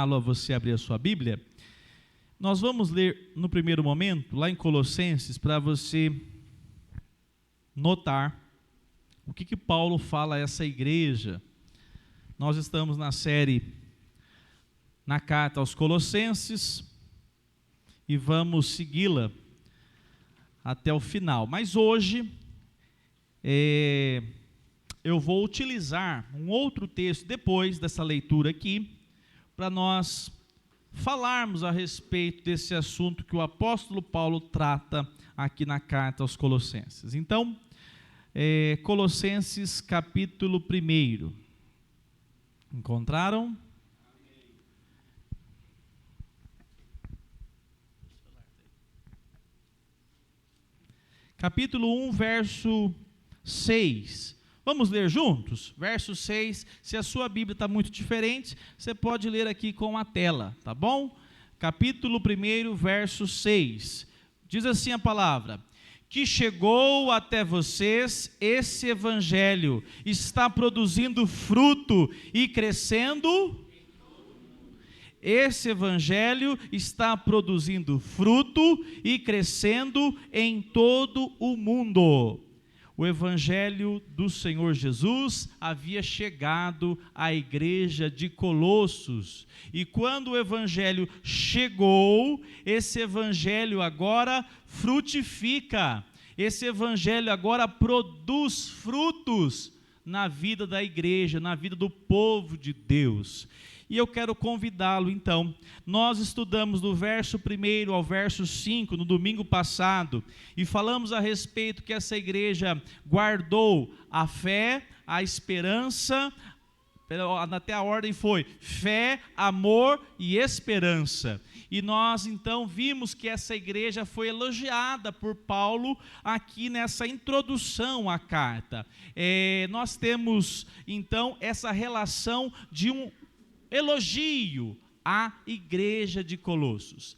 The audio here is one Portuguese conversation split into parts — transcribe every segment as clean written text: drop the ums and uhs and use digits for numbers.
convidá-lo a você abrir a sua Bíblia. Nós vamos ler no primeiro momento, lá em Colossenses, para você notar o que Paulo fala a essa igreja. Nós estamos na série, na carta aos Colossenses, e vamos segui-la até o final. Mas hoje, eu vou utilizar um outro texto, depois dessa leitura aqui, para nós falarmos a respeito desse assunto que o apóstolo Paulo trata aqui na carta aos Colossenses. Então, Colossenses capítulo 1. Encontraram? Capítulo 1, verso 6. Vamos ler juntos? Verso 6. Se a sua Bíblia está muito diferente, você pode ler aqui com a tela, tá bom? Capítulo 1, verso 6. Diz assim a palavra: que chegou até vocês esse evangelho, está produzindo fruto e crescendo. Esse evangelho está produzindo fruto e crescendo em todo o mundo. O evangelho do Senhor Jesus havia chegado à igreja de Colossos. E quando o evangelho chegou, esse evangelho agora frutifica. Esse evangelho agora produz frutos na vida da igreja, na vida do povo de Deus. E eu quero convidá-lo então, nós estudamos do verso 1 ao verso 5 no domingo passado, e falamos a respeito que essa igreja guardou a fé, a esperança, até a ordem foi fé, amor e esperança. E nós então vimos que essa igreja foi elogiada por Paulo aqui nessa introdução à carta. Nós temos então essa relação de um elogio à igreja de Colossos.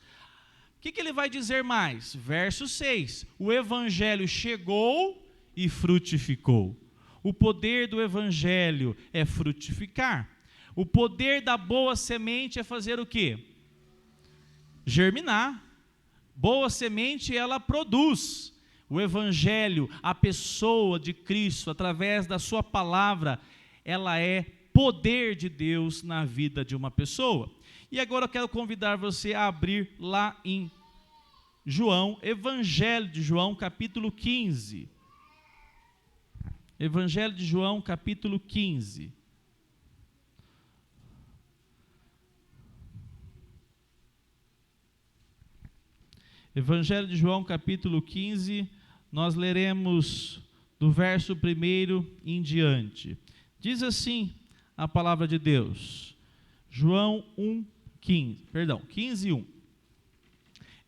O que ele vai dizer mais? Verso 6, o evangelho chegou e frutificou. O poder do evangelho é frutificar. O poder da boa semente é fazer o quê? Germinar. Boa semente, ela produz. O evangelho, a pessoa de Cristo, através da sua palavra, ela é poder de Deus na vida de uma pessoa. E agora eu quero convidar você a abrir lá em João, Evangelho de João, capítulo 15. Evangelho de João, capítulo 15. Evangelho de João, capítulo 15, nós leremos do verso 1 em diante. Diz assim a palavra de Deus, João 15, 1.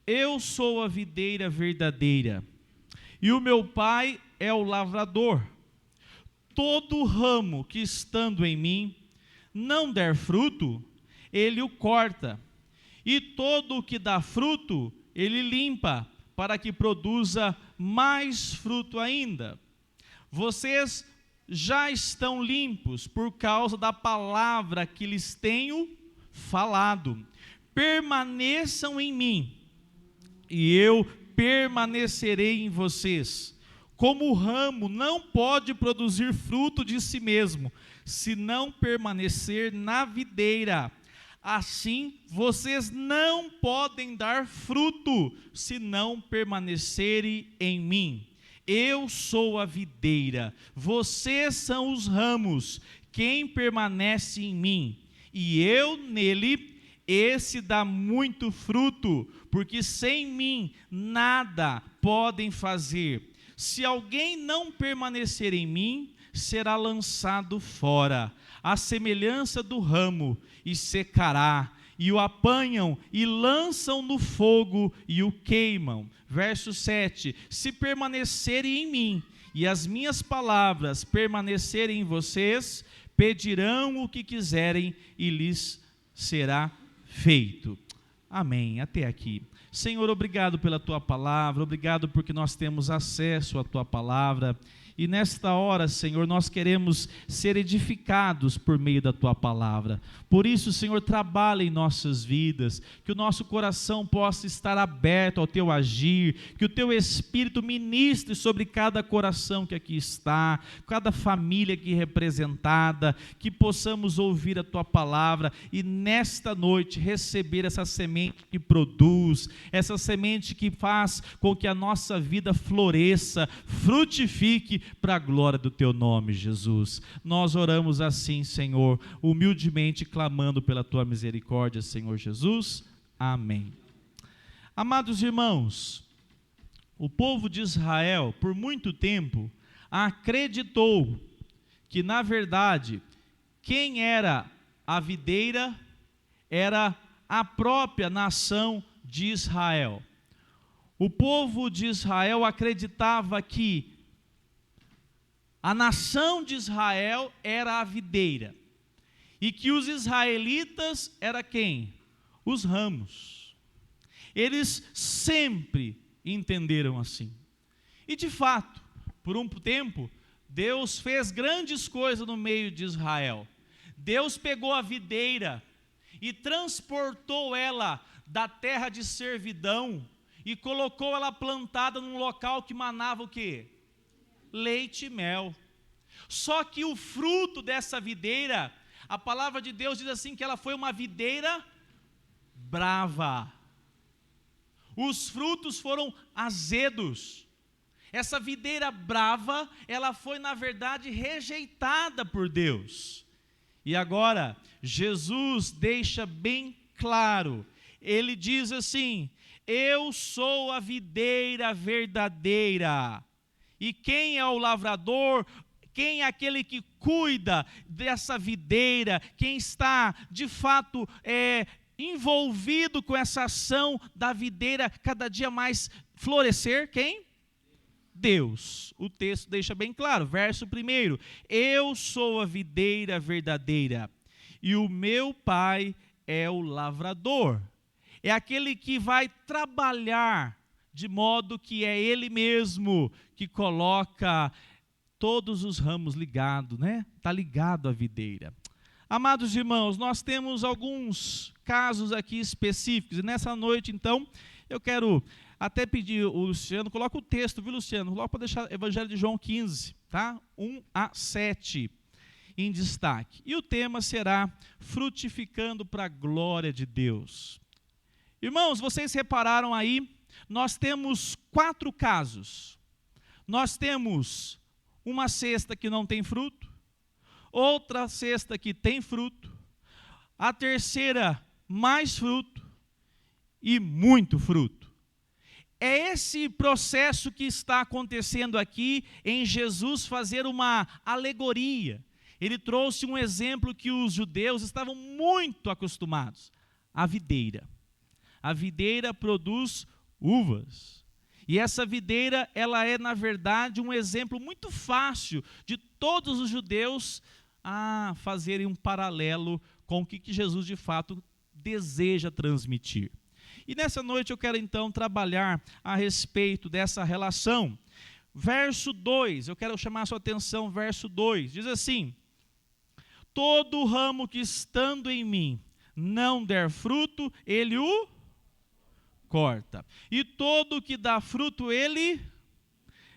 Eu sou a videira verdadeira, e o meu pai é o lavrador. Todo ramo que estando em mim não der fruto, ele o corta, e todo o que dá fruto, ele limpa, para que produza mais fruto ainda. Vocês já estão limpos por causa da palavra que lhes tenho falado. Permaneçam em mim, e eu permanecerei em vocês. Como o ramo não pode produzir fruto de si mesmo, se não permanecer na videira, assim vocês não podem dar fruto, se não permanecerem em mim. Eu sou a videira, vocês são os ramos. Quem permanece em mim e eu nele, esse dá muito fruto, porque sem mim nada podem fazer. Se alguém não permanecer em mim, será lançado fora, à semelhança do ramo, e secará. E o apanham e lançam no fogo e o queimam. Verso 7, se permanecerem em mim e as minhas palavras permanecerem em vocês, pedirão o que quiserem e lhes será feito. Amém, até aqui. Senhor, obrigado pela Tua palavra, obrigado porque nós temos acesso à Tua palavra. E nesta hora, Senhor, nós queremos ser edificados por meio da Tua palavra. Por isso, Senhor, trabalha em nossas vidas, que o nosso coração possa estar aberto ao Teu agir, que o Teu Espírito ministre sobre cada coração que aqui está, cada família aqui representada, que possamos ouvir a Tua palavra e nesta noite receber essa semente que produz, essa semente que faz com que a nossa vida floresça, frutifique para a glória do Teu nome, Jesus. Nós oramos assim, Senhor, humildemente clamando pela Tua misericórdia, Senhor Jesus. Amém. Amados irmãos, o povo de Israel, por muito tempo, acreditou que, na verdade, quem era a videira era a própria nação de Israel. O povo de Israel acreditava que a nação de Israel era a videira e que os israelitas era quem? Os ramos. Eles sempre entenderam assim. E de fato, por um tempo, Deus fez grandes coisas no meio de Israel. Deus pegou a videira e transportou ela da terra de servidão e colocou ela plantada num local que manava o quê? Leite e mel. Só que o fruto dessa videira, a palavra de Deus diz assim que ela foi uma videira brava. Os frutos foram azedos. Essa videira brava, ela foi na verdade rejeitada por Deus. E agora, Jesus deixa bem claro, ele diz assim: eu sou a videira verdadeira, e quem é o lavrador, quem é aquele que cuida dessa videira, quem está de fato envolvido com essa ação da videira cada dia mais florescer, quem? Deus. O texto deixa bem claro, verso 1, eu sou a videira verdadeira, e o meu Pai é o lavrador, é aquele que vai trabalhar, de modo que é Ele mesmo que coloca todos os ramos ligados, né? Está ligado à videira. Amados irmãos, nós temos alguns casos aqui específicos, e nessa noite, então, eu quero até pedir o Luciano, coloca o texto, viu, Luciano? Coloca para deixar Evangelho de João 15, tá? 1-7, em destaque. E o tema será frutificando para a glória de Deus. Irmãos, vocês repararam aí, nós temos 4 casos. Nós temos uma cesta que não tem fruto, outra cesta que tem fruto, a terceira mais fruto e muito fruto. É esse processo que está acontecendo aqui em Jesus fazer uma alegoria. Ele trouxe um exemplo que os judeus estavam muito acostumados: a videira. A videira produz uvas. E essa videira, ela é, na verdade, um exemplo muito fácil de todos os judeus a fazerem um paralelo com o que Jesus, de fato, deseja transmitir. E nessa noite eu quero, então, trabalhar a respeito dessa relação. Verso 2, eu quero chamar a sua atenção, verso 2, diz assim: todo ramo que estando em mim não der fruto, ele o corta, e todo que dá fruto ele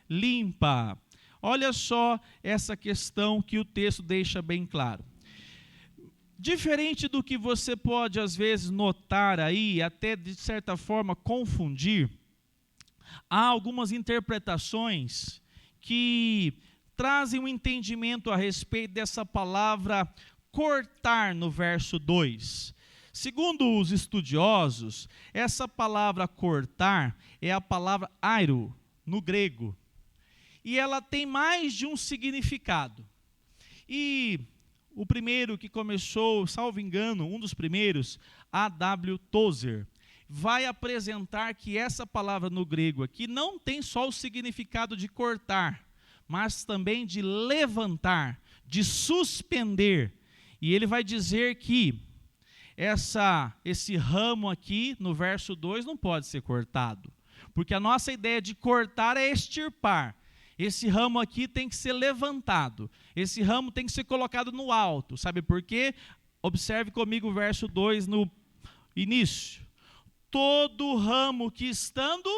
limpa. Olha só essa questão que o texto deixa bem claro. Diferente do que você pode às vezes notar aí, até de certa forma confundir, há algumas interpretações que trazem um entendimento a respeito dessa palavra cortar no verso 2. Segundo os estudiosos, essa palavra cortar é a palavra airo, no grego. E ela tem mais de um significado. E o primeiro que começou, salvo engano, um dos primeiros, A.W. Tozer, vai apresentar que essa palavra no grego aqui não tem só o significado de cortar, mas também de levantar, de suspender. E ele vai dizer que esse ramo aqui, no verso 2, não pode ser cortado. Porque a nossa ideia de cortar é extirpar. Esse ramo aqui tem que ser levantado. Esse ramo tem que ser colocado no alto. Sabe por quê? Observe comigo o verso 2 no início. Todo ramo que estando...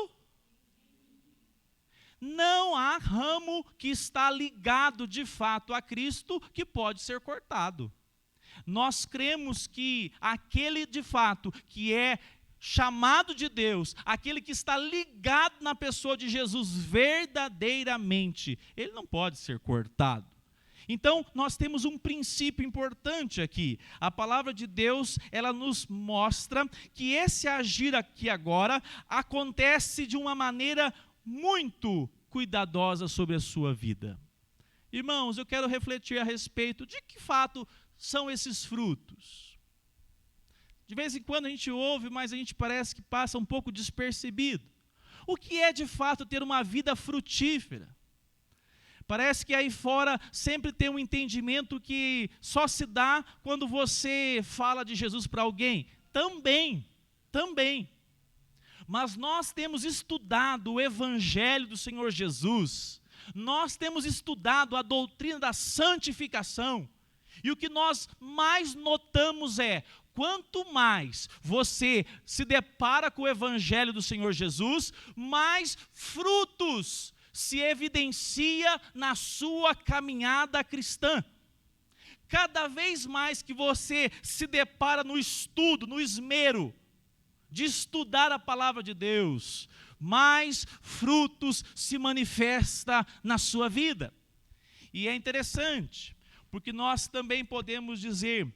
Não há ramo que está ligado de fato a Cristo que pode ser cortado. Nós cremos que aquele de fato que é chamado de Deus, aquele que está ligado na pessoa de Jesus verdadeiramente, ele não pode ser cortado. Então, nós temos um princípio importante aqui. A palavra de Deus, ela nos mostra que esse agir aqui agora acontece de uma maneira muito cuidadosa sobre a sua vida. Irmãos, eu quero refletir a respeito de que fato são esses frutos. De vez em quando a gente ouve, mas a gente parece que passa um pouco despercebido. O que é de fato ter uma vida frutífera? Parece que aí fora sempre tem um entendimento que só se dá quando você fala de Jesus para alguém. Também. Mas nós temos estudado o Evangelho do Senhor Jesus, nós temos estudado a doutrina da santificação, e o que nós mais notamos é, quanto mais você se depara com o Evangelho do Senhor Jesus, mais frutos se evidencia na sua caminhada cristã. Cada vez mais que você se depara no estudo, no esmero, de estudar a palavra de Deus, mais frutos se manifesta na sua vida. E é interessante, porque nós também podemos dizer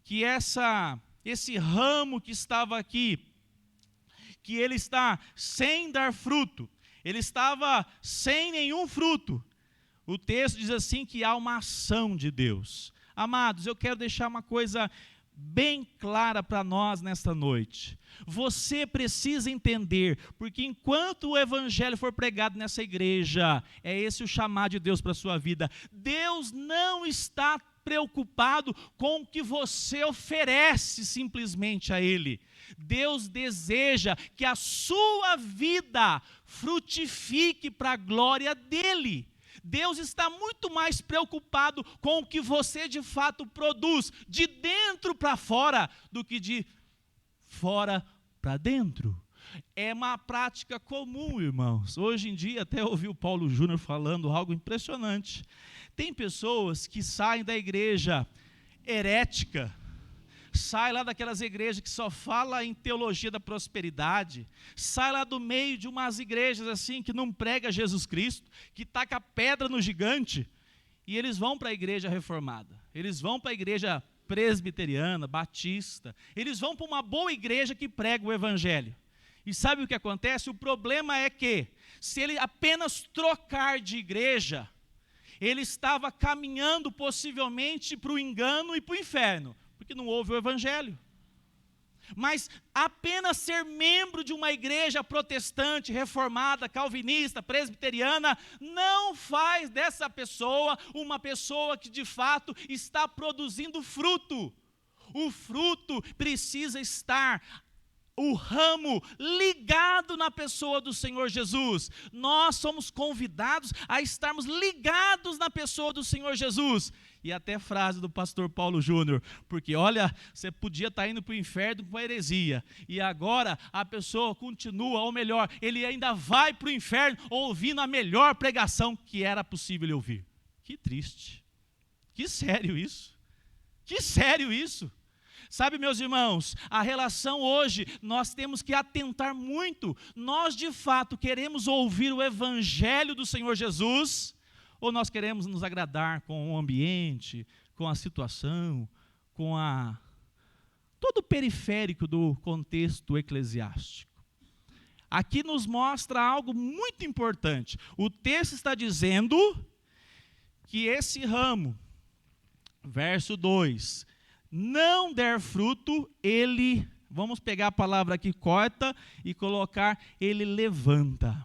que esse ramo que estava aqui, que ele está sem dar fruto, ele estava sem nenhum fruto. O texto diz assim que há uma ação de Deus. Amados, eu quero deixar uma coisa bem clara para nós nesta noite. Você precisa entender, porque enquanto o Evangelho for pregado nessa igreja, é esse o chamado de Deus para a sua vida. Deus não está preocupado com o que você oferece simplesmente a Ele. Deus deseja que a sua vida frutifique para a glória dEle. Deus está muito mais preocupado com o que você de fato produz, de dentro para fora, do que de fora para dentro. É uma prática comum, irmãos. Hoje em dia, até ouvi o Paulo Júnior falando algo impressionante. Tem pessoas que saem da igreja herética, sai lá daquelas igrejas que só fala em teologia da prosperidade, sai lá do meio de umas igrejas assim que não prega Jesus Cristo, que taca pedra no gigante, e eles vão para a igreja reformada, eles vão para a igreja presbiteriana, batista, eles vão para uma boa igreja que prega o evangelho. E sabe o que acontece? O problema é que, se ele apenas trocar de igreja, ele estava caminhando possivelmente para o engano e para o inferno, porque não houve o evangelho. Mas apenas ser membro de uma igreja protestante, reformada, calvinista, presbiteriana, não faz dessa pessoa uma pessoa que de fato está produzindo fruto. O fruto precisa estar, o ramo ligado na pessoa do Senhor Jesus. Nós somos convidados a estarmos ligados na pessoa do Senhor Jesus. E até frase do pastor Paulo Júnior, porque olha, você podia estar indo para o inferno com a heresia, e agora a pessoa continua, ou melhor, ele ainda vai para o inferno ouvindo a melhor pregação que era possível ele ouvir. Que triste, que sério isso, que sério isso. Sabe, meus irmãos, a relação hoje, nós temos que atentar muito. Nós de fato queremos ouvir o evangelho do Senhor Jesus, ou nós queremos nos agradar com o ambiente, com a situação, com todo o periférico do contexto eclesiástico? Aqui nos mostra algo muito importante. O texto está dizendo que esse ramo, verso 2, não der fruto, ele, vamos pegar a palavra aqui, corta e colocar, ele levanta.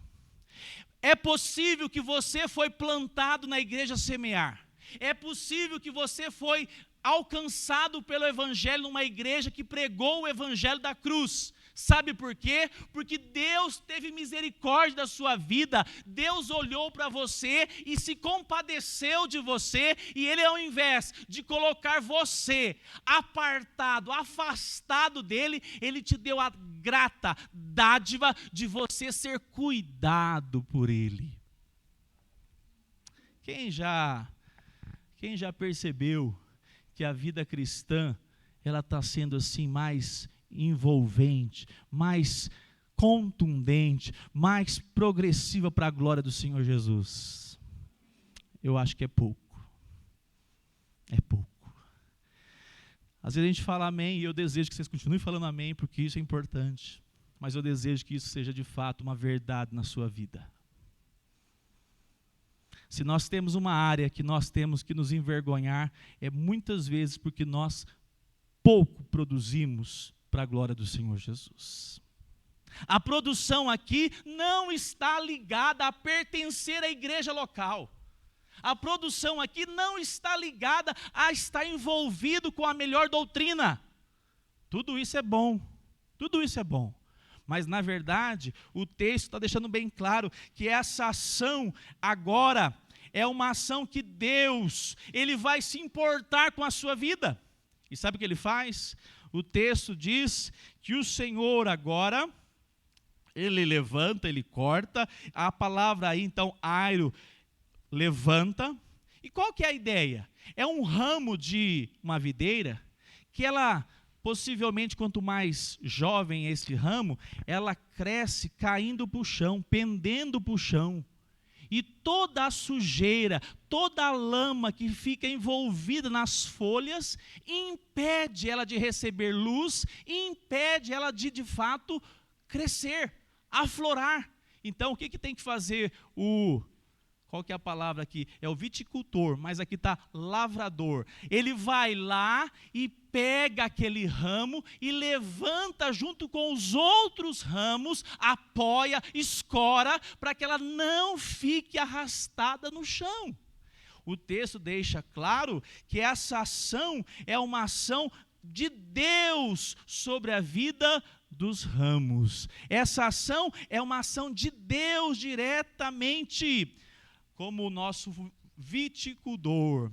É possível que você foi plantado na igreja Semear. É possível que você foi alcançado pelo evangelho numa igreja que pregou o evangelho da cruz. Sabe por quê? Porque Deus teve misericórdia da sua vida, Deus olhou para você e se compadeceu de você, e Ele, ao invés de colocar você apartado, afastado dEle, Ele te deu a grata dádiva de você ser cuidado por Ele. Quem já percebeu que a vida cristã, ela está sendo assim mais envolvente, mais contundente, mais progressiva para a glória do Senhor Jesus? Eu acho que é pouco. É pouco. Às vezes a gente fala amém, e eu desejo que vocês continuem falando amém, porque isso é importante. Mas eu desejo que isso seja de fato uma verdade na sua vida. Se nós temos uma área que nós temos que nos envergonhar, é muitas vezes porque nós pouco produzimos para a glória do Senhor Jesus. A produção aqui não está ligada a pertencer à igreja local. A produção aqui não está ligada a estar envolvido com a melhor doutrina. Tudo isso é bom, tudo isso é bom. Mas, na verdade, o texto está deixando bem claro que essa ação agora é uma ação que Deus, Ele vai se importar com a sua vida. E sabe o que Ele faz? O texto diz que o Senhor agora, Ele levanta, Ele corta. A palavra aí, então, airo, levanta. E qual que é a ideia? É um ramo de uma videira que ela, possivelmente, quanto mais jovem é esse ramo, ela cresce caindo para o chão, pendendo para o chão. E toda a sujeira, toda a lama que fica envolvida nas folhas, impede ela de receber luz, impede ela de fato, crescer, aflorar. Então, o que tem que fazer qual que é a palavra aqui? É o viticultor, mas aqui está lavrador. Ele vai lá e pega aquele ramo e levanta junto com os outros ramos, apoia, escora, para que ela não fique arrastada no chão. O texto deixa claro que essa ação é uma ação de Deus sobre a vida dos ramos. Essa ação é uma ação de Deus diretamente. Como o nosso viticultor,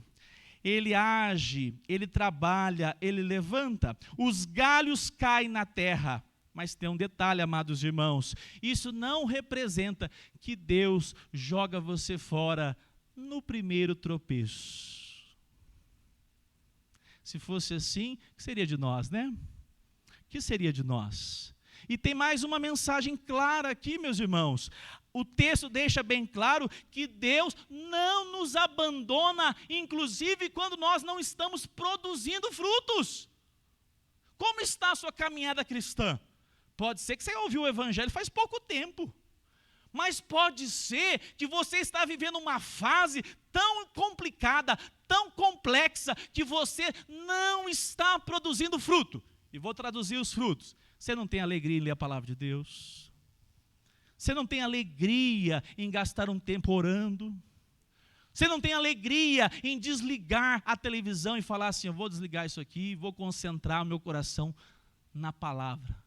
ele age, ele trabalha, ele levanta. Os galhos caem na terra. Mas tem um detalhe, amados irmãos, isso não representa que Deus joga você fora no primeiro tropeço. Se fosse assim, o que seria de nós, né? O que seria de nós? E tem mais uma mensagem clara aqui, meus irmãos. O texto deixa bem claro que Deus não nos abandona, inclusive quando nós não estamos produzindo frutos. Como está a sua caminhada cristã? Pode ser que você ouviu o evangelho faz pouco tempo, mas pode ser que você está vivendo uma fase tão complicada, tão complexa, que você não está produzindo fruto. E vou traduzir os frutos. Você não tem alegria em ler a palavra de Deus? Você não tem alegria em gastar um tempo orando? Você não tem alegria em desligar a televisão e falar assim, eu vou desligar isso aqui, vou concentrar o meu coração na palavra?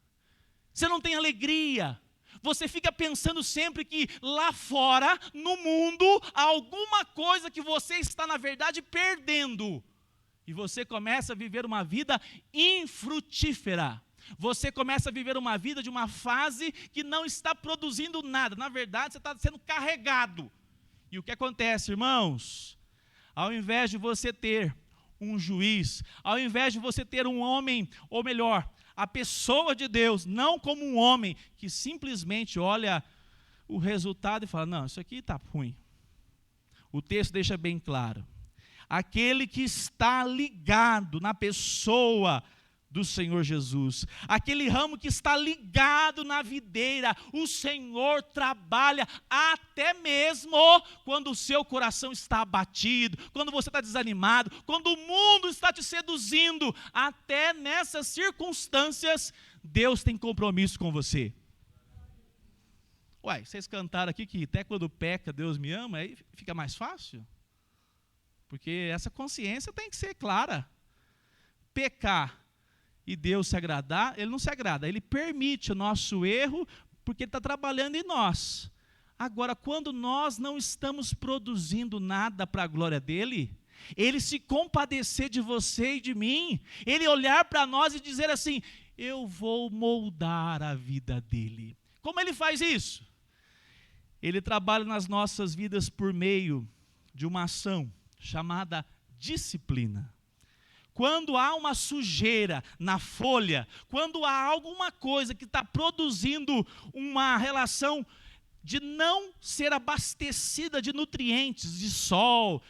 Você não tem alegria? Você fica pensando sempre que lá fora, no mundo, há alguma coisa que você está, na verdade, perdendo. E você começa a viver uma vida infrutífera. Você começa a viver uma vida de uma fase que não está produzindo nada. Na verdade, você está sendo carregado. E o que acontece, irmãos? Ao invés de você ter um juiz, ao invés de você ter um homem, ou melhor, a pessoa de Deus, não como um homem que simplesmente olha o resultado e fala, não, isso aqui está ruim. O texto deixa bem claro. Aquele que está ligado na pessoa do Senhor Jesus, aquele ramo que está ligado na videira, o Senhor trabalha até mesmo quando o seu coração está abatido, quando você está desanimado, quando o mundo está te seduzindo, até nessas circunstâncias, Deus tem compromisso com você. Uai, vocês cantaram aqui que até quando peca Deus me ama, aí fica mais fácil? Porque essa consciência tem que ser clara. Pecar e Deus se agradar, Ele não se agrada, Ele permite o nosso erro, porque Ele está trabalhando em nós. Agora, quando nós não estamos produzindo nada para a glória dEle, Ele se compadecer de você e de mim, Ele olhar para nós e dizer assim, eu vou moldar a vida dEle. Como Ele faz isso? Ele trabalha nas nossas vidas por meio de uma ação chamada disciplina. Quando há uma sujeira na folha, quando há alguma coisa que está produzindo uma relação de não ser abastecida de nutrientes, de sol,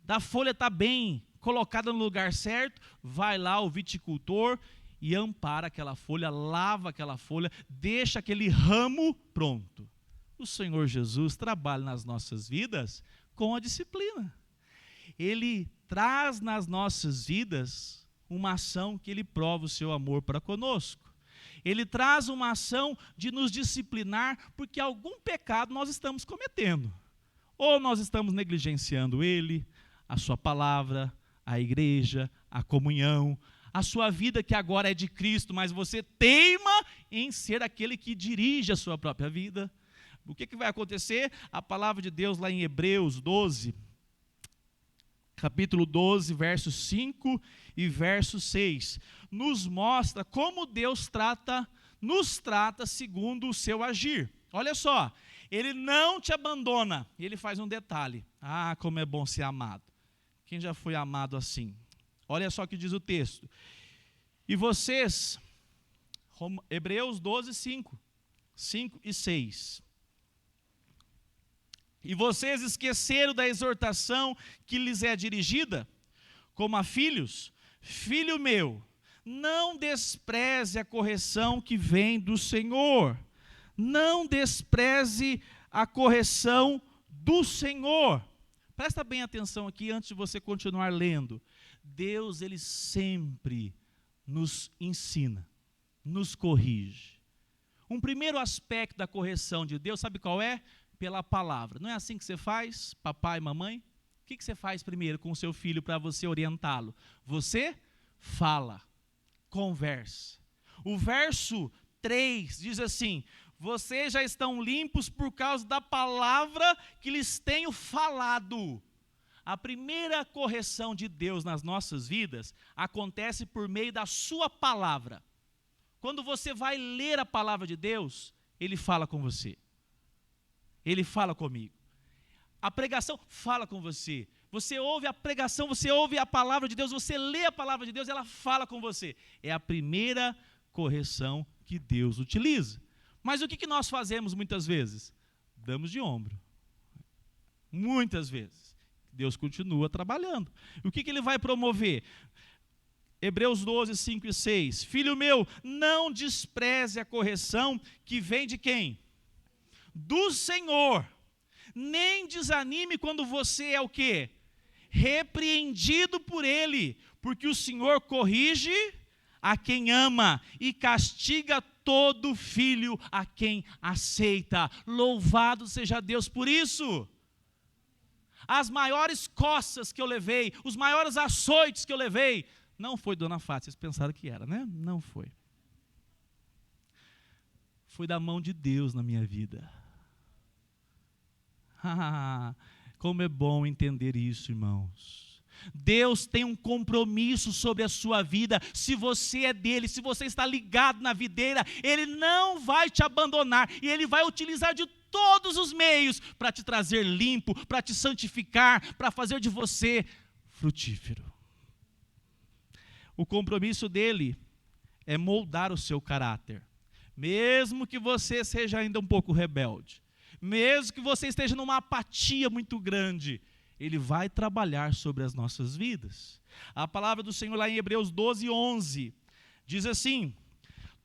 da folha está bem colocada no lugar certo, vai lá o viticultor e ampara aquela folha, lava aquela folha, deixa aquele ramo pronto. O Senhor Jesus trabalha nas nossas vidas com a disciplina. Ele traz nas nossas vidas uma ação que Ele prova o seu amor para conosco. Ele traz uma ação de nos disciplinar porque algum pecado nós estamos cometendo. Ou nós estamos negligenciando Ele, a sua palavra, a igreja, a comunhão, a sua vida que agora é de Cristo, mas você teima em ser aquele que dirige a sua própria vida. O que vai acontecer? A palavra de Deus lá em Hebreus 12, capítulo 12, versos 5 e verso 6, nos mostra como Deus nos trata segundo o seu agir. Olha só, Ele não te abandona, e Ele faz um detalhe. Ah, como é bom ser amado. Quem já foi amado assim? Olha só o que diz o texto. E vocês, Hebreus 12, 5 e 6. E vocês esqueceram da exortação que lhes é dirigida, como a filhos? Filho meu, não despreze a correção que vem do Senhor. Não despreze a correção do Senhor. Presta bem atenção aqui antes de você continuar lendo. Deus, Ele sempre nos ensina, nos corrige. Um primeiro aspecto da correção de Deus, sabe qual é? Pela palavra. Não é assim que você faz, papai e mamãe? O que você faz primeiro com o seu filho para você orientá-lo? Você fala, conversa. O verso 3 diz assim, vocês já estão limpos por causa da palavra que lhes tenho falado. A primeira correção de Deus nas nossas vidas acontece por meio da sua palavra. Quando você vai ler a palavra de Deus, Ele fala com você. Ele fala comigo. A pregação fala com você. Você ouve a pregação, você ouve a palavra de Deus, você lê a palavra de Deus, ela fala com você. É a primeira correção que Deus utiliza. Mas o que nós fazemos muitas vezes? Damos de ombro. Muitas vezes. Deus continua trabalhando. E o que Ele vai promover? Hebreus 12, 5 e 6. Filho meu, não despreze a correção que vem de quem? Do Senhor. Nem desanime quando você é o quê? Repreendido por Ele, porque o Senhor corrige a quem ama e castiga todo filho a quem aceita. Louvado seja Deus por isso. As maiores coças que eu levei, os maiores açoites que eu levei, não foi Dona Fátima, vocês pensaram que era, né? Não foi. Foi da mão de Deus na minha vida. Como é bom entender isso, irmãos. Deus tem um compromisso sobre a sua vida. Se você é dele, se você está ligado na videira, Ele não vai te abandonar. E Ele vai utilizar de todos os meios para te trazer limpo, para te santificar, para fazer de você frutífero. O compromisso dele é moldar o seu caráter. Mesmo que você seja ainda um pouco rebelde, mesmo que você esteja numa apatia muito grande, Ele vai trabalhar sobre as nossas vidas. A palavra do Senhor lá em Hebreus 12, 11, diz assim,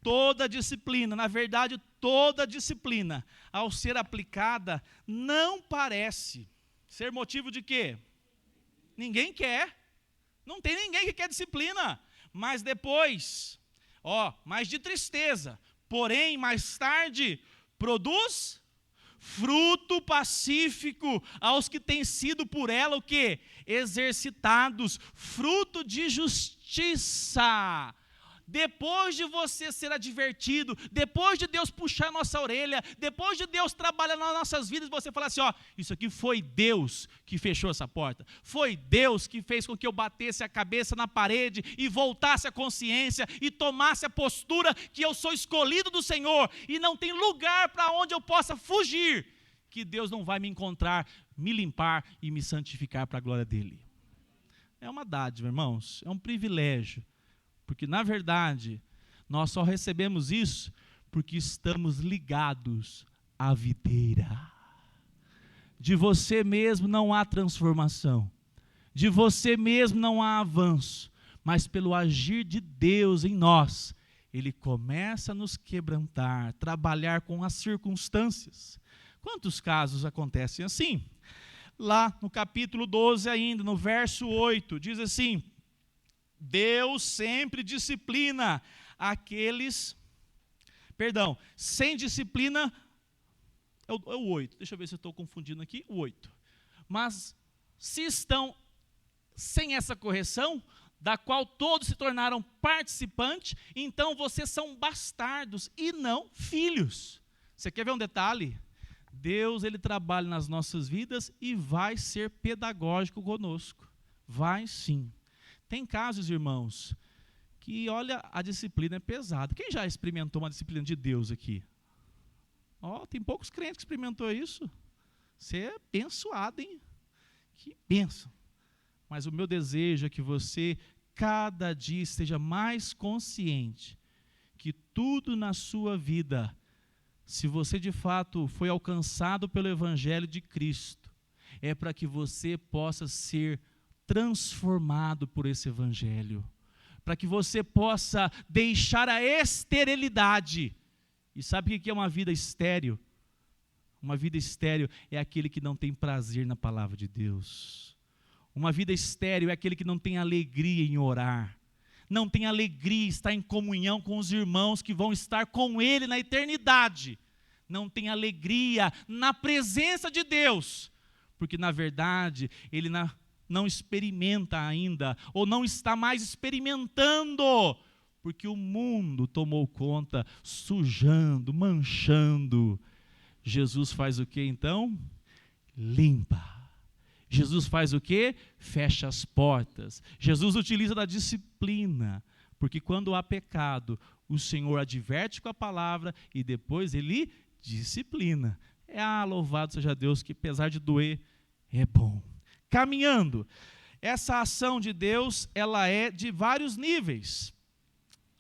toda disciplina, na verdade toda disciplina, ao ser aplicada, não parece ser motivo de quê? Ninguém quer, não tem ninguém que quer disciplina, mas depois, mais de tristeza, porém mais tarde produz fruto pacífico aos que têm sido por ela o quê? Exercitados, fruto de justiça. depois de você ser advertido, depois de Deus puxar a nossa orelha, depois de Deus trabalhar nas nossas vidas, você falar assim, ó, isso aqui foi Deus que fechou essa porta, foi Deus que fez com que eu batesse a cabeça na parede e voltasse a consciência e tomasse a postura que eu sou escolhido do Senhor e não tem lugar para onde eu possa fugir, que Deus não vai me encontrar, me limpar e me santificar para a glória dEle. É uma dádiva, irmãos, é um privilégio, porque na verdade, nós só recebemos isso porque estamos ligados à videira. De você mesmo não há transformação, de você mesmo não há avanço, mas pelo agir de Deus em nós, Ele começa a nos quebrantar, trabalhar com as circunstâncias. Quantos casos acontecem assim? Lá no capítulo 12 ainda, no verso 8, diz assim, Deus sempre disciplina aqueles, sem disciplina, é o 8, deixa eu ver se eu estou confundindo aqui, o 8. Mas se estão sem essa correção, da qual todos se tornaram participantes, então vocês são bastardos e não filhos. Você quer ver um detalhe? Deus, Ele trabalha nas nossas vidas e vai ser pedagógico conosco. Vai sim. Tem casos, irmãos, que, olha, a disciplina é pesada. Quem já experimentou uma disciplina de Deus aqui? Tem poucos crentes que experimentou isso. Você é abençoado, hein? Que bênção. Mas o meu desejo é que você, cada dia, esteja mais consciente que tudo na sua vida, se você de fato foi alcançado pelo Evangelho de Cristo, é para que você possa ser transformado por esse Evangelho, para que você possa deixar a esterilidade. E sabe o que é uma vida estéril? Uma vida estéril é aquele que não tem prazer na palavra de Deus. Uma vida estéril é aquele que não tem alegria em orar, não tem alegria em estar em comunhão com os irmãos que vão estar com Ele na eternidade, não tem alegria na presença de Deus, porque na verdade ele não experimenta ainda, ou não está mais experimentando, porque o mundo tomou conta, sujando, manchando. Jesus faz o que então? Limpa. Jesus faz o quê? Fecha as portas. Jesus utiliza da disciplina, porque quando há pecado, o Senhor adverte com a palavra e depois Ele disciplina. Louvado seja Deus, que apesar de doer, é bom. Caminhando, essa ação de Deus, ela é de vários níveis.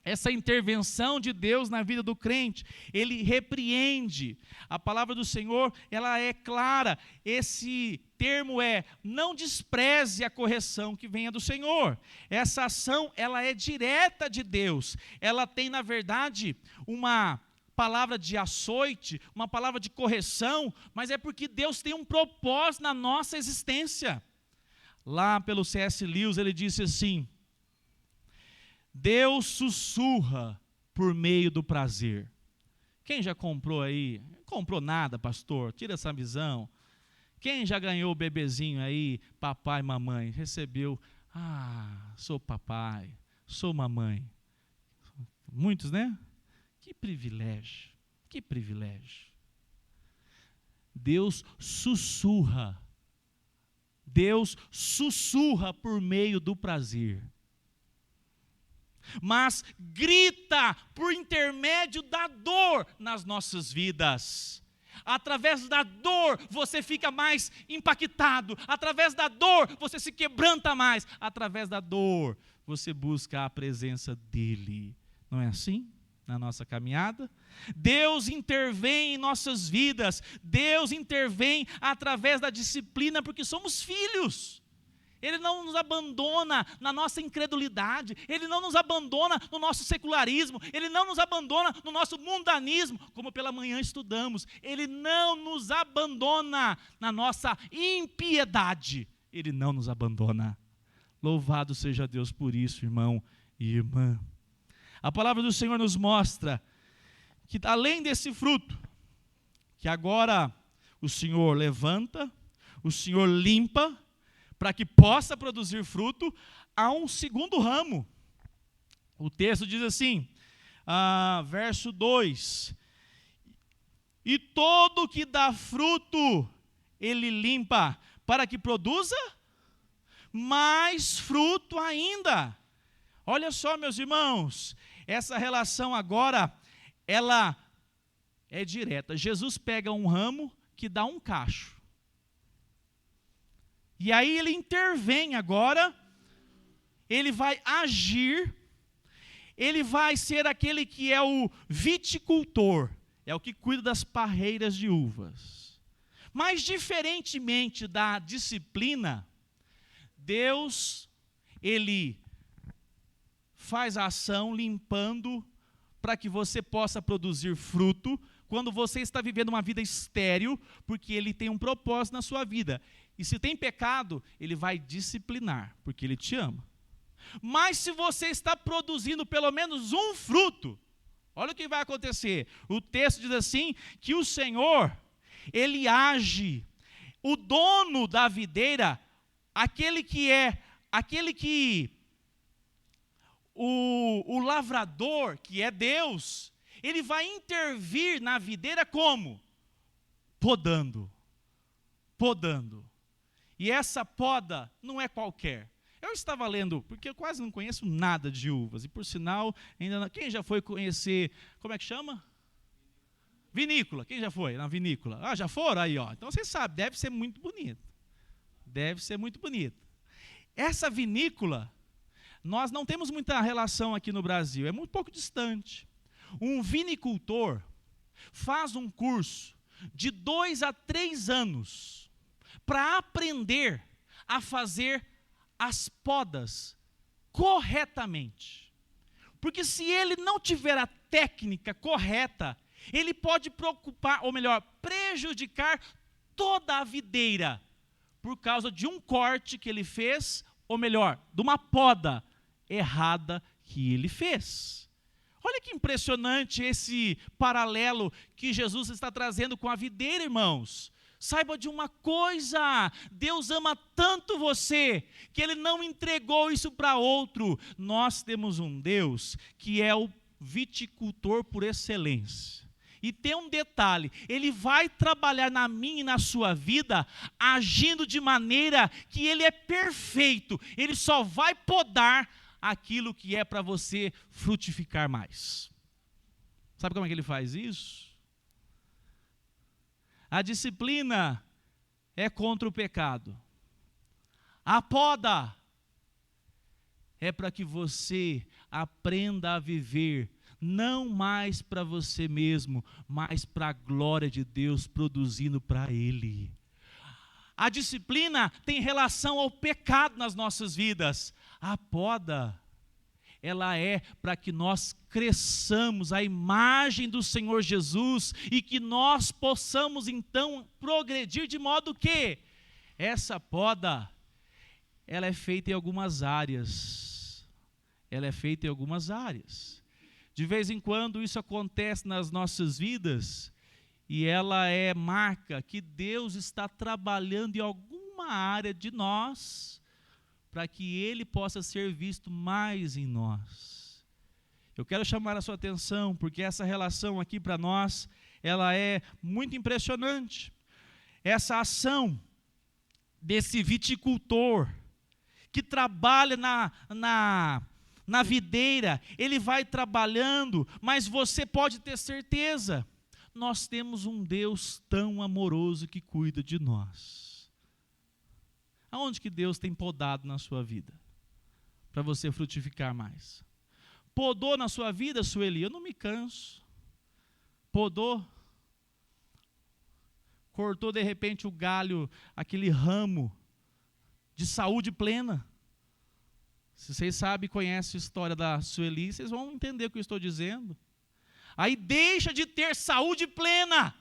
Essa intervenção de Deus na vida do crente, Ele repreende. A palavra do Senhor, ela é clara. Esse termo é, não despreze a correção que venha do Senhor. Essa ação, ela é direta de Deus. Ela tem, na verdade, uma palavra de açoite, uma palavra de correção, mas é porque Deus tem um propósito na nossa existência. Lá pelo C.S. Lewis, ele disse assim, Deus sussurra por meio do prazer. Quem já comprou aí? Comprou nada, pastor? Tira essa visão. Quem já ganhou o bebezinho aí, papai e mamãe? Recebeu, sou papai, sou mamãe. Muitos, né? Que privilégio, que privilégio. Deus sussurra por meio do prazer. Mas grita por intermédio da dor nas nossas vidas. Através da dor você fica mais impactado, através da dor você se quebranta mais, através da dor você busca a presença dEle. Não é assim? Na nossa caminhada, Deus intervém em nossas vidas, Deus intervém através da disciplina, porque somos filhos. Ele não nos abandona na nossa incredulidade, Ele não nos abandona no nosso secularismo, Ele não nos abandona no nosso mundanismo, como pela manhã estudamos, Ele não nos abandona na nossa impiedade, Ele não nos abandona. Louvado seja Deus por isso, irmão e irmã. A palavra do Senhor nos mostra que além desse fruto, que agora o Senhor levanta, o Senhor limpa, para que possa produzir fruto, há um segundo ramo. O texto diz assim, verso 2: e todo que dá fruto, ele limpa, para que produza mais fruto ainda. Olha só, meus irmãos, essa relação agora, ela é direta. Jesus pega um ramo que dá um cacho. E aí ele intervém agora, ele vai agir, ele vai ser aquele que é o viticultor, é o que cuida das parreiras de uvas. Mas diferentemente da disciplina, Deus, ele faz a ação limpando para que você possa produzir fruto quando você está vivendo uma vida estéril, porque ele tem um propósito na sua vida. E se tem pecado, ele vai disciplinar, porque ele te ama. Mas se você está produzindo pelo menos um fruto, olha o que vai acontecer. O texto diz assim, que o Senhor, ele age, o dono da videira, o lavrador, que é Deus, ele vai intervir na videira como? Podando. E essa poda não é qualquer. Eu estava lendo, porque eu quase não conheço nada de uvas, e por sinal, ainda não, quem já foi conhecer, como é que chama? Vinícola. Quem já foi na vinícola? Já foram? Aí, ó. Então você sabe, deve ser muito bonito. Essa vinícola, nós não temos muita relação aqui no Brasil, é muito pouco distante. Um vinicultor faz um curso de 2 a 3 anos para aprender a fazer as podas corretamente. Porque se ele não tiver a técnica correta, ele pode prejudicar toda a videira por causa de um corte que ele fez, ou melhor, de uma poda errada que ele fez. Olha que impressionante esse paralelo que Jesus está trazendo com a videira, irmãos. Saiba de uma coisa, Deus ama tanto você, que Ele não entregou isso para outro. Nós temos um Deus que é o viticultor por excelência. E tem um detalhe, Ele vai trabalhar na minha e na sua vida, agindo de maneira que Ele é perfeito. Ele só vai podar aquilo que é para você frutificar mais. Sabe como é que Ele faz isso? A disciplina é contra o pecado. A poda é para que você aprenda a viver, não mais para você mesmo, mas para a glória de Deus, produzindo para Ele. A disciplina tem relação ao pecado nas nossas vidas. A poda, ela é para que nós cresçamos à imagem do Senhor Jesus e que nós possamos então progredir de modo que essa poda, ela é feita em algumas áreas. De vez em quando isso acontece nas nossas vidas e ela é marca que Deus está trabalhando em alguma área de nós para que Ele possa ser visto mais em nós. Eu quero chamar a sua atenção, porque essa relação aqui para nós, ela é muito impressionante. Essa ação desse viticultor, que trabalha na videira, ele vai trabalhando, mas você pode ter certeza, nós temos um Deus tão amoroso que cuida de nós. Aonde que Deus tem podado na sua vida? Para você frutificar mais. Podou na sua vida, Sueli? Eu não me canso. Podou. Cortou de repente o galho, aquele ramo de saúde plena. Se vocês sabem, conhecem a história da Sueli, vocês vão entender o que eu estou dizendo. Aí deixa de ter saúde plena.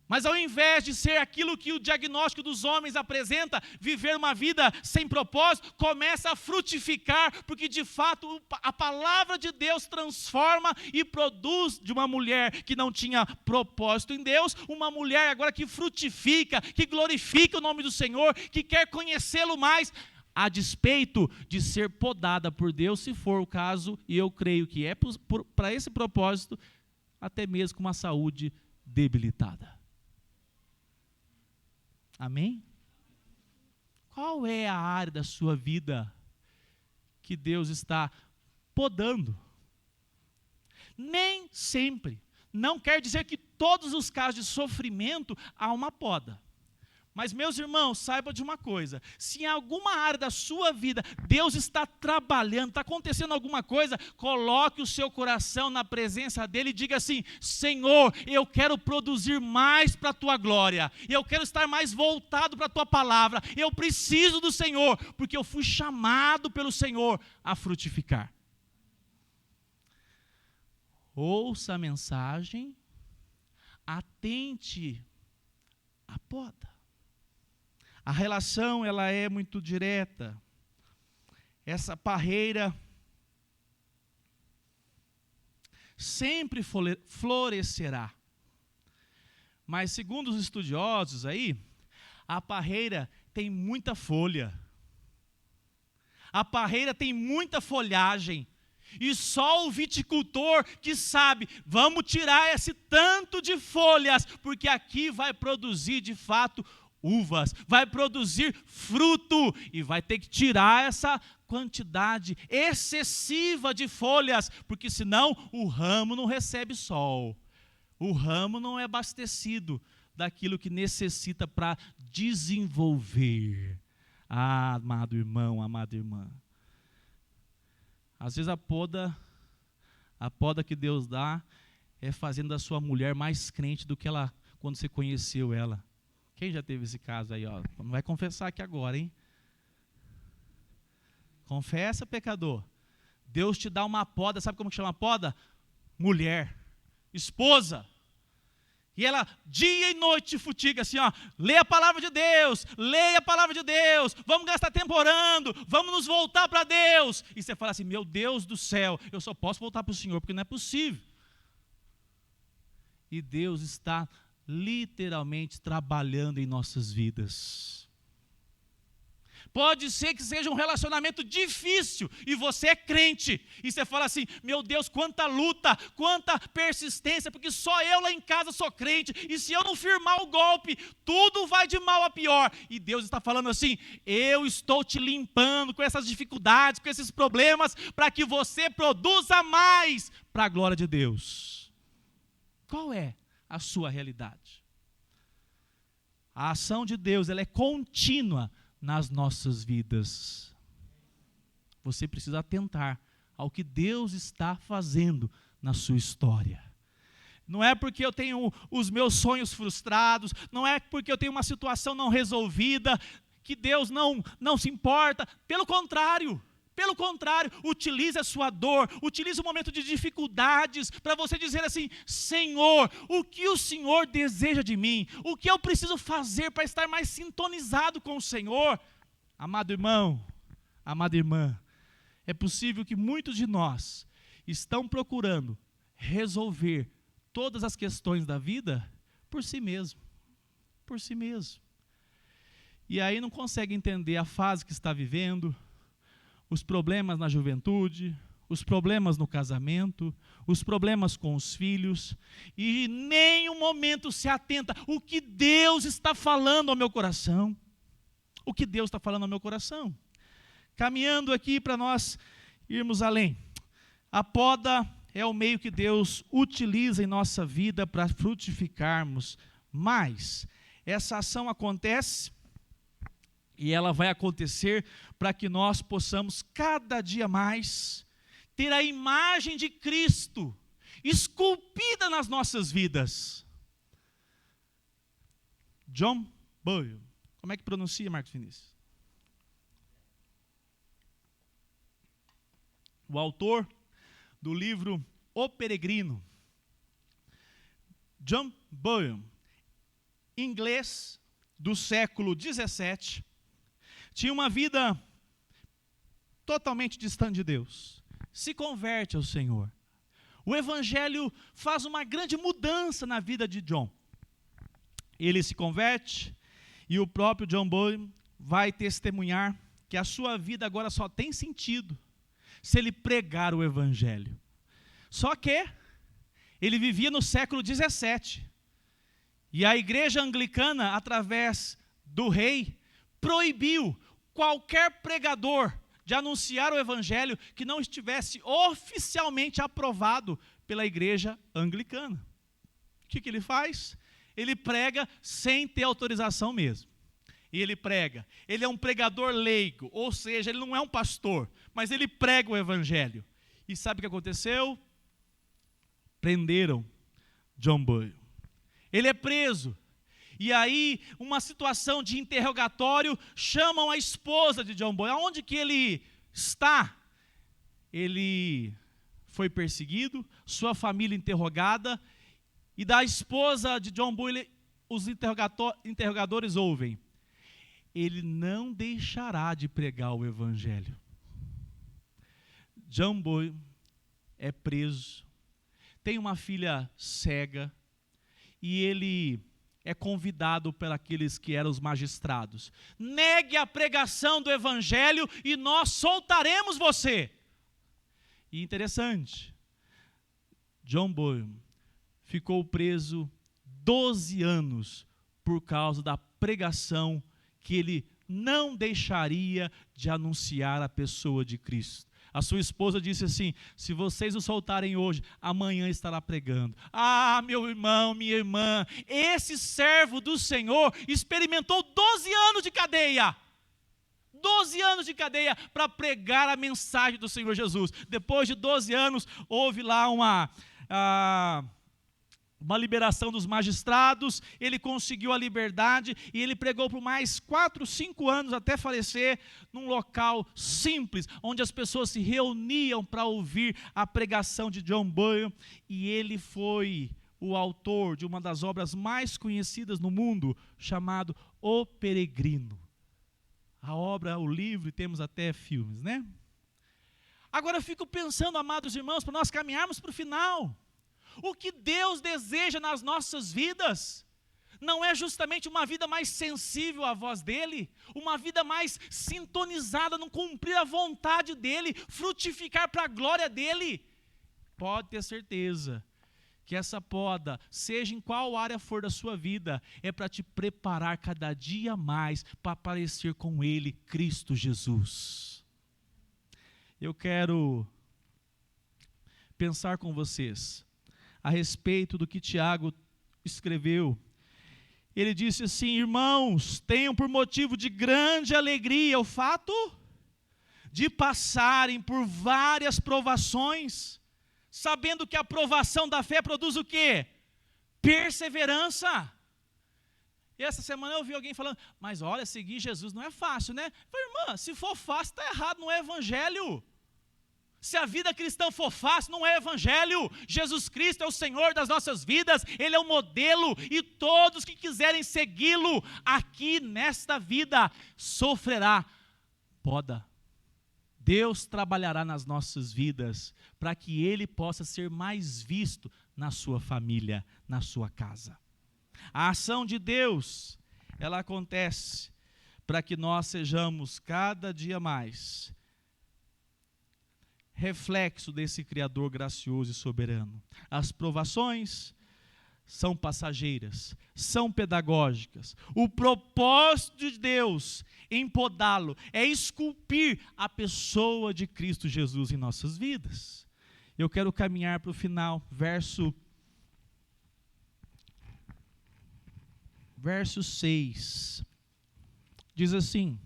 Mas ao invés de ser aquilo que o diagnóstico dos homens apresenta, viver uma vida sem propósito, começa a frutificar, porque de fato a palavra de Deus transforma e produz de uma mulher que não tinha propósito em Deus, uma mulher agora que frutifica, que glorifica o nome do Senhor, que quer conhecê-lo mais. a despeito de ser podada por Deus, se for o caso, e eu creio que é para esse propósito, até mesmo com uma saúde debilitada. Amém? Qual é a área da sua vida que Deus está podando? Nem sempre. Não quer dizer que todos os casos de sofrimento há uma poda. Mas, meus irmãos, saibam de uma coisa: se em alguma área da sua vida Deus está trabalhando, está acontecendo alguma coisa, coloque o seu coração na presença dEle e diga assim: Senhor, eu quero produzir mais para a Tua glória, eu quero estar mais voltado para a Tua palavra, eu preciso do Senhor, porque eu fui chamado pelo Senhor a frutificar. Ouça a mensagem, atente à poda. A relação, ela é muito direta. Essa parreira sempre florescerá. Mas segundo os estudiosos aí, a parreira tem muita folha. A parreira tem muita folhagem. E só o viticultor que sabe, vamos tirar esse tanto de folhas, porque aqui vai produzir de fato uvas, vai produzir fruto, e vai ter que tirar essa quantidade excessiva de folhas, porque senão o ramo não recebe sol, o ramo não é abastecido daquilo que necessita para desenvolver. Ah, amado irmão, amada irmã, às vezes a poda que Deus dá é fazendo a sua mulher mais crente do que ela quando você conheceu ela. Quem já teve esse caso aí? Ó? Não vai confessar aqui agora, hein? Confessa, pecador. Deus te dá uma poda, sabe como que chama a poda? Mulher, esposa. E ela dia e noite te futiga assim, ó, lê a palavra de Deus, leia a palavra de Deus, vamos gastar tempo orando, vamos nos voltar para Deus. E você fala assim: meu Deus do céu, eu só posso voltar para o Senhor, porque não é possível. E Deus está literalmente trabalhando em nossas vidas. Pode ser que seja um relacionamento difícil e você é crente e você fala assim: meu Deus, quanta luta, quanta persistência, porque só eu lá em casa sou crente e se eu não firmar o golpe, tudo vai de mal a pior. E Deus está falando assim: eu estou te limpando com essas dificuldades, com esses problemas, para que você produza mais para a glória de Deus. Qual é a sua realidade? A ação de Deus, ela é contínua nas nossas vidas. Você precisa atentar ao que Deus está fazendo na sua história. Não é porque eu tenho os meus sonhos frustrados, não é porque eu tenho uma situação não resolvida, que Deus não se importa. Pelo contrário, utilize a sua dor, utilize o momento de dificuldades para você dizer assim: Senhor, o que o Senhor deseja de mim? O que eu preciso fazer para estar mais sintonizado com o Senhor? Amado irmão, amada irmã, é possível que muitos de nós estão procurando resolver todas as questões da vida por si mesmo. E aí não consegue entender a fase que está vivendo, os problemas na juventude, os problemas no casamento, os problemas com os filhos, e em nenhum momento se atenta o que Deus está falando ao meu coração. O que Deus está falando ao meu coração. Caminhando aqui para nós irmos além. A poda é o meio que Deus utiliza em nossa vida para frutificarmos mais. Essa ação acontece e ela vai acontecer para que nós possamos cada dia mais ter a imagem de Cristo esculpida nas nossas vidas. John Bunyan. Como é que pronuncia, Marcos Vinícius? O autor do livro O Peregrino. John Bunyan, inglês do século 17, tinha uma vida totalmente distante de Deus. Se converte ao Senhor. O evangelho faz uma grande mudança na vida de John. Ele se converte e o próprio John Bunyan vai testemunhar que a sua vida agora só tem sentido se ele pregar o evangelho. Só que ele vivia no século 17. E a igreja anglicana, através do rei, proibiu qualquer pregador de anunciar o evangelho que não estivesse oficialmente aprovado pela igreja anglicana. O que ele faz? Ele prega sem ter autorização mesmo. E ele prega. Ele é um pregador leigo, ou seja, ele não é um pastor, mas ele prega o evangelho. E sabe o que aconteceu? Prenderam John Bunyan. Ele é preso. E aí, uma situação de interrogatório, chamam a esposa de John Bunyan. Aonde que ele está? Ele foi perseguido, sua família interrogada, e da esposa de John Bunyan, os interrogadores ouvem: ele não deixará de pregar o evangelho. John Bunyan é preso, tem uma filha cega, e ele é convidado por aqueles que eram os magistrados: negue a pregação do evangelho e nós soltaremos você. E interessante, John Bunyan ficou preso 12 anos por causa da pregação que ele não deixaria de anunciar a pessoa de Cristo. A sua esposa disse assim: se vocês o soltarem hoje, amanhã estará pregando. Ah, meu irmão, minha irmã, esse servo do Senhor experimentou 12 anos de cadeia. 12 anos de cadeia para pregar a mensagem do Senhor Jesus. Depois de 12 anos, houve lá uma liberação dos magistrados, ele conseguiu a liberdade e ele pregou por mais 4, 5 anos até falecer num local simples, onde as pessoas se reuniam para ouvir a pregação de John Bunyan, e ele foi o autor de uma das obras mais conhecidas no mundo, chamado O Peregrino. A obra, o livro, e temos até filmes, né? Agora eu fico pensando, amados irmãos, para nós caminharmos para o final, o que Deus deseja nas nossas vidas não é justamente uma vida mais sensível à voz dEle, uma vida mais sintonizada no cumprir a vontade dEle, frutificar para a glória dEle. Pode ter certeza que essa poda, seja em qual área for da sua vida, é para te preparar cada dia mais para parecer com Ele, Cristo Jesus. Eu quero pensar com vocês a respeito do que Tiago escreveu. Ele disse assim: irmãos, tenham por motivo de grande alegria o fato de passarem por várias provações, sabendo que a provação da fé produz o quê? Perseverança. E essa semana eu ouvi alguém falando: mas olha, seguir Jesus não é fácil, né? Eu falei: irmã, se for fácil está errado, não é evangelho. Se a vida cristã for fácil, não é evangelho. Jesus Cristo é o Senhor das nossas vidas, Ele é o modelo, e todos que quiserem segui-lo aqui nesta vida sofrerá poda. Deus trabalhará nas nossas vidas para que Ele possa ser mais visto na sua família, na sua casa. A ação de Deus, ela acontece para que nós sejamos cada dia mais reflexo desse Criador gracioso e soberano. As provações são passageiras, são pedagógicas. O propósito de Deus em podá-lo é esculpir a pessoa de Cristo Jesus em nossas vidas. Eu quero caminhar para o final, verso 6. Diz assim: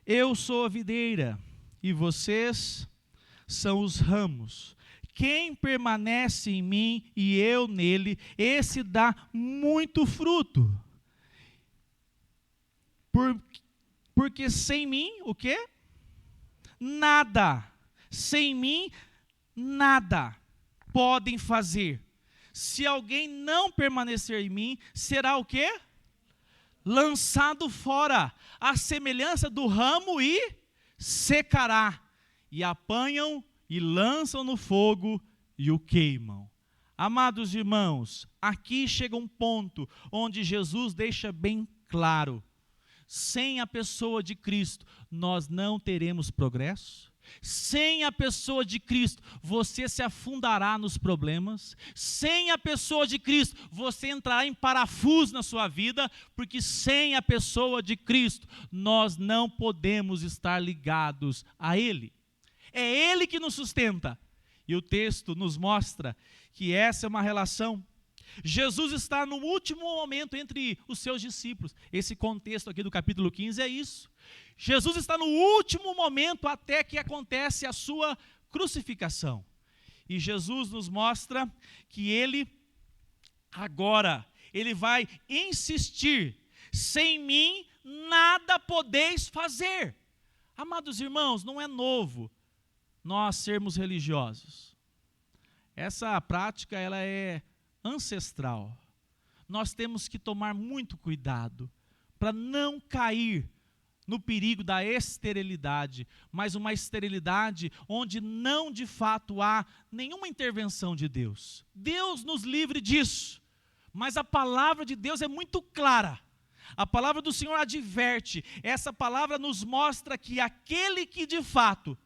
eu sou a videira, e vocês são os ramos. Quem permanece em mim e eu nele, esse dá muito fruto. Porque sem mim, o quê? Nada. Sem mim, nada podem fazer. Se alguém não permanecer em mim, será o quê? Lançado fora, à semelhança do ramo, e secará, e apanham e lançam no fogo e o queimam. Amados irmãos, aqui chega um ponto onde Jesus deixa bem claro: sem a pessoa de Cristo, nós não teremos progresso. Sem a pessoa de Cristo, você se afundará nos problemas. Sem a pessoa de Cristo, você entrará em parafuso na sua vida, porque sem a pessoa de Cristo, nós não podemos estar ligados a Ele. É Ele que nos sustenta. E o texto nos mostra que essa é uma relação. Jesus está no último momento entre os seus discípulos. Esse contexto aqui do capítulo 15 é isso. Jesus está no último momento até que acontece a sua crucificação. E Jesus nos mostra que ele vai insistir: sem mim nada podeis fazer. Amados irmãos, não é novo nós sermos religiosos. Essa prática, ela é ancestral. Nós temos que tomar muito cuidado para não cair no perigo da esterilidade, mas uma esterilidade onde não de fato há nenhuma intervenção de Deus. Deus nos livre disso, mas a palavra de Deus é muito clara. A palavra do Senhor adverte, essa palavra nos mostra que aquele que de fato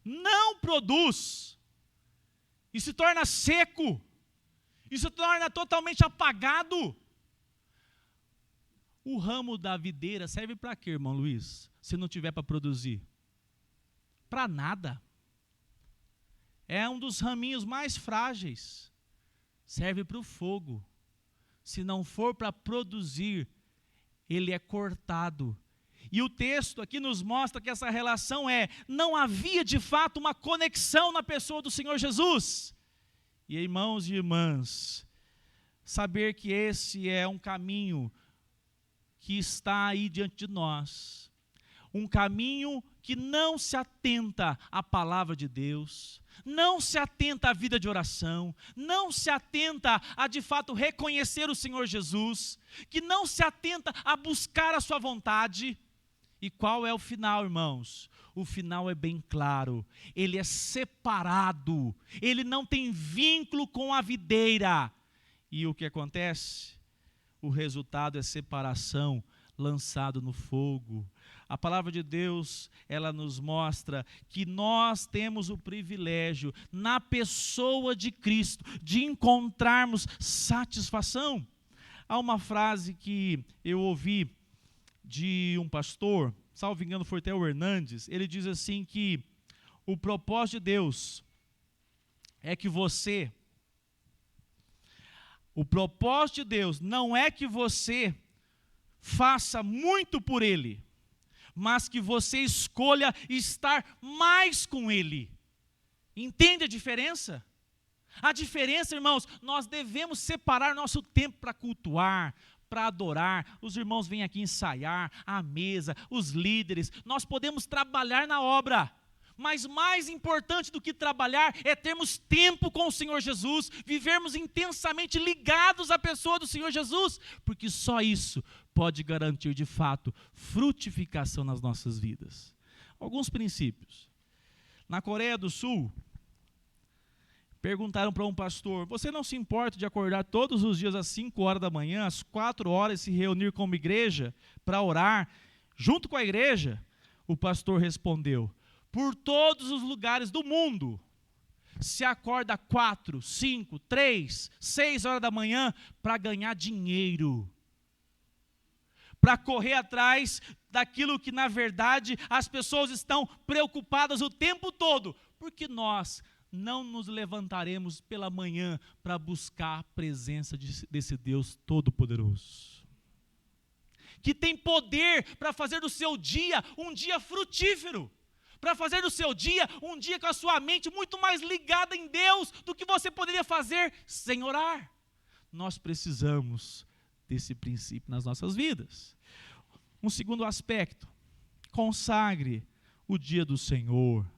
não produz e se torna seco, e se torna totalmente apagado. O ramo da videira serve para quê, irmão Luiz? Se não tiver para produzir? Para nada. É um dos raminhos mais frágeis. Serve para o fogo. Se não for para produzir, ele é cortado. E o texto aqui nos mostra que essa relação não havia de fato uma conexão na pessoa do Senhor Jesus. E irmãos e irmãs, saber que esse é um caminho que está aí diante de nós, um caminho que não se atenta à palavra de Deus, não se atenta à vida de oração, não se atenta a de fato reconhecer o Senhor Jesus, que não se atenta a buscar a sua vontade. E qual é o final, irmãos? O final é bem claro, ele é separado, ele não tem vínculo com a videira. E o que acontece? O resultado é separação, lançado no fogo. A palavra de Deus, ela nos mostra que nós temos o privilégio, na pessoa de Cristo, de encontrarmos satisfação. Há uma frase que eu ouvi de um pastor, salvo engano foi até o Hernandes, ele diz assim que o propósito de Deus é que o propósito de Deus não é que você faça muito por Ele, mas que você escolha estar mais com Ele. Entende a diferença? A diferença, irmãos, nós devemos separar nosso tempo para cultuar, para adorar. Os irmãos vêm aqui ensaiar, a mesa, os líderes. Nós podemos trabalhar na obra, mas mais importante do que trabalhar é termos tempo com o Senhor Jesus, vivermos intensamente ligados à pessoa do Senhor Jesus, porque só isso pode garantir de fato frutificação nas nossas vidas. Alguns princípios. Na Coreia do Sul, perguntaram para um pastor: você não se importa de acordar todos os dias às 5 horas da manhã, às 4 horas, se reunir como igreja para orar, junto com a igreja? O pastor respondeu: por todos os lugares do mundo, se acorda 4, 5, 3, 6 horas da manhã para ganhar dinheiro, para correr atrás daquilo que na verdade as pessoas estão preocupadas o tempo todo, porque nós não nos levantaremos pela manhã para buscar a presença desse Deus Todo-Poderoso, que tem poder para fazer do seu dia um dia frutífero, para fazer do seu dia um dia com a sua mente muito mais ligada em Deus do que você poderia fazer sem orar. Nós precisamos desse princípio nas nossas vidas. Um segundo aspecto: consagre o dia do Senhor,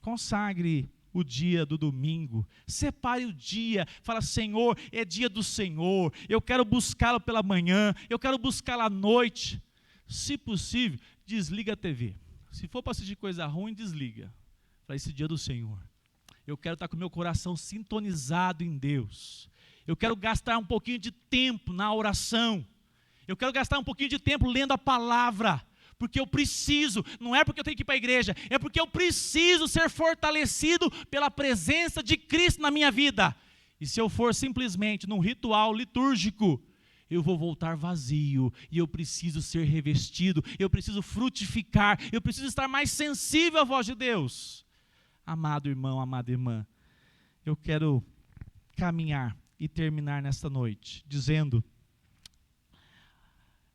consagre o dia do domingo, separe o dia, fala: Senhor, é dia do Senhor, eu quero buscá-lo pela manhã, eu quero buscá-lo à noite. Se possível, desliga a TV. Se for para assistir coisa ruim, desliga. Fala: esse dia do Senhor, eu quero estar com o meu coração sintonizado em Deus, eu quero gastar um pouquinho de tempo na oração, Eu quero gastar um pouquinho de tempo lendo a palavra, porque eu preciso, não é porque eu tenho que ir para a igreja, é porque eu preciso ser fortalecido pela presença de Cristo na minha vida. E se eu for simplesmente num ritual litúrgico, eu vou voltar vazio, e eu preciso ser revestido, eu preciso frutificar, eu preciso estar mais sensível à voz de Deus. Amado irmão, amada irmã, eu quero caminhar e terminar nesta noite, dizendo,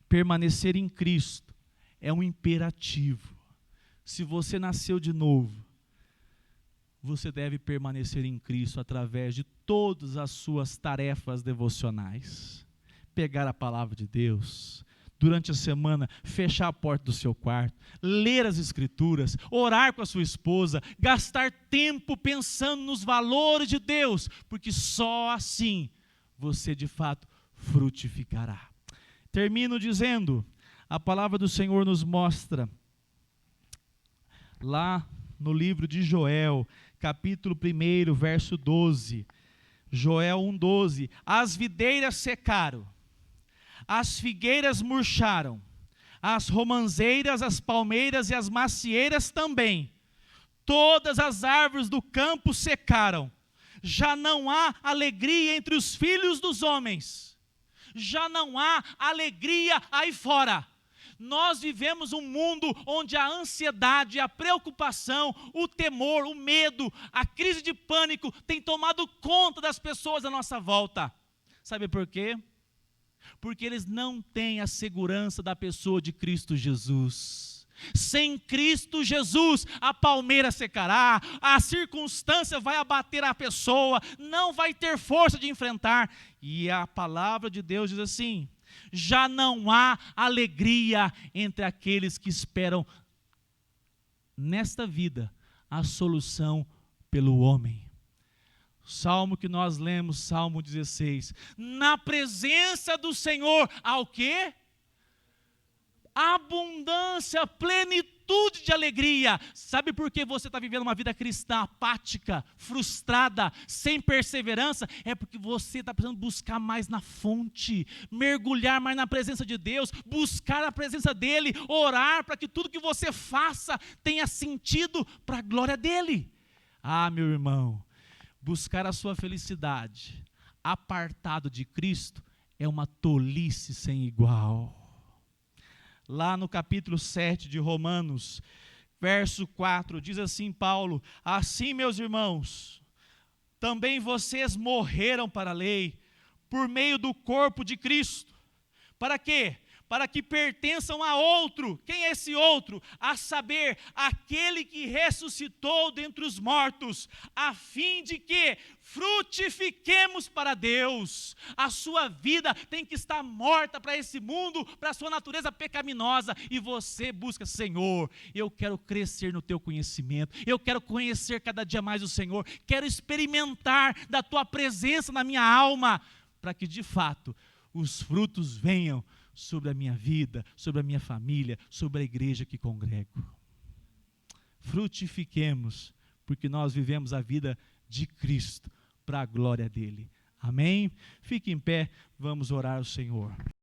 permanecer em Cristo é um imperativo. Se você nasceu de novo, você deve permanecer em Cristo através de todas as suas tarefas devocionais. Pegar a palavra de Deus, durante a semana, fechar a porta do seu quarto, ler as Escrituras, orar com a sua esposa, gastar tempo pensando nos valores de Deus, porque só assim você de fato frutificará. Termino dizendo, a palavra do Senhor nos mostra, lá no livro de Joel, capítulo 1, verso 12, Joel 1,12, as videiras secaram, as figueiras murcharam, as romanzeiras, as palmeiras e as macieiras também. Todas as árvores do campo secaram. Já não há alegria entre os filhos dos homens. Já não há alegria aí fora. Nós vivemos um mundo onde a ansiedade, a preocupação, o temor, o medo, a crise de pânico tem tomado conta das pessoas à nossa volta. Sabe por quê? Porque eles não têm a segurança da pessoa de Cristo Jesus. Sem Cristo Jesus, a palmeira secará, a circunstância vai abater a pessoa, não vai ter força de enfrentar. E a palavra de Deus diz assim, já não há alegria entre aqueles que esperam nesta vida a solução pelo homem. Salmo que nós lemos, Salmo 16. Na presença do Senhor, há o quê? Abundância, plenitude de alegria. Sabe por que você está vivendo uma vida cristã apática, frustrada, sem perseverança? É porque você está precisando buscar mais na fonte, mergulhar mais na presença de Deus, buscar a presença dEle, orar para que tudo que você faça tenha sentido para a glória dEle. Ah, meu irmão, buscar a sua felicidade apartado de Cristo é uma tolice sem igual. Lá no capítulo 7 de Romanos, verso 4, diz assim Paulo, assim meus irmãos, também vocês morreram para a lei, por meio do corpo de Cristo. Para quê? Para que pertençam a outro. Quem é esse outro? A saber, aquele que ressuscitou dentre os mortos, a fim de que frutifiquemos para Deus. A sua vida tem que estar morta para esse mundo, para a sua natureza pecaminosa, e você busca, Senhor, eu quero crescer no teu conhecimento, eu quero conhecer cada dia mais o Senhor, quero experimentar da tua presença na minha alma, para que de fato os frutos venham sobre a minha vida, sobre a minha família, sobre a igreja que congrego. Frutifiquemos, porque nós vivemos a vida de Cristo, para a glória dEle. Amém? Fique em pé, vamos orar ao Senhor.